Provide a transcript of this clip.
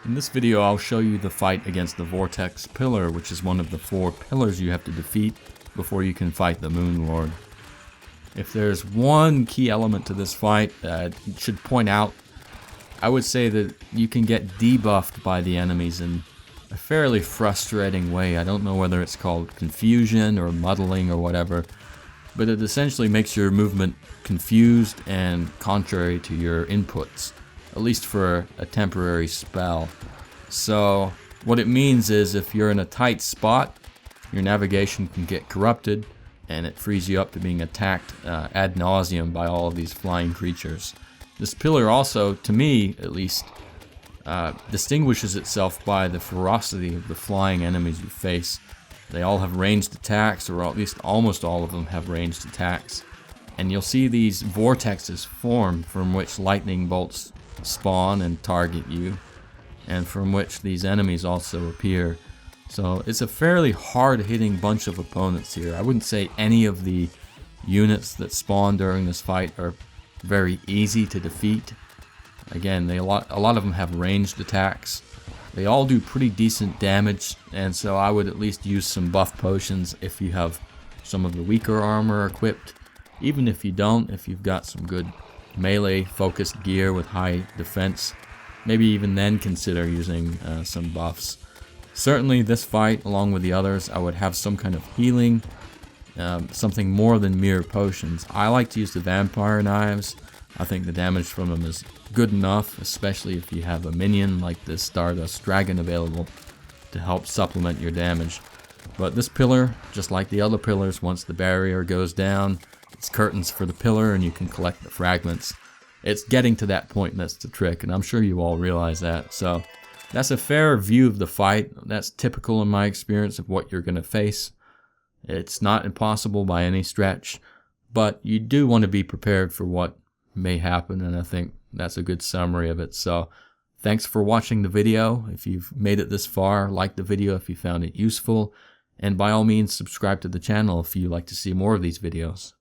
In this video I'll show you the fight against the Vortex Pillar, which is one of the 4 pillars you have to defeat before you can fight the Moon Lord. If there's one key element to this fight that I should point out, I would say that you can get debuffed by the enemies in a fairly frustrating way. I don't know whether it's called confusion or muddling or whatever, but it essentially makes your movement confused and contrary to your inputs, at least for a temporary spell. So what it means is if you're in a tight spot, your navigation can get corrupted and it frees you up to being attacked ad nauseum by all of these flying creatures. This pillar also, to me at least, distinguishes itself by the ferocity of the flying enemies you face. They all have ranged attacks, or at least almost all of them have ranged attacks. And you'll see these vortexes form from which lightning bolts spawn and target you, and from which these enemies also appear. So it's a fairly hard-hitting bunch of opponents here. I wouldn't say any of the units that spawn during this fight are very easy to defeat. Again, a lot of them have ranged attacks. They all do pretty decent damage, and so I would at least use some buff potions if you have some of the weaker armor equipped. Even if you don't, if you've got some good melee focused gear with high defense, maybe even then consider using some buffs. Certainly this fight, along with the others, I would have some kind of healing, something more than mere potions. I like to use the vampire knives. I think the damage from them is good enough, especially if you have a minion like this Stardust Dragon available to help supplement your damage. But this pillar, just like the other pillars, once the barrier goes down, it's curtains for the pillar and you can collect the fragments. It's getting to that point that's the trick, and I'm sure you all realize that. So that's a fair view of the fight. That's typical in my experience of what you're going to face. It's not impossible by any stretch, but you do want to be prepared for what may happen, and I think that's a good summary of it. So thanks for watching the video. If you've made it this far, like the video if you found it useful, and by all means subscribe to the channel if you like to see more of these videos.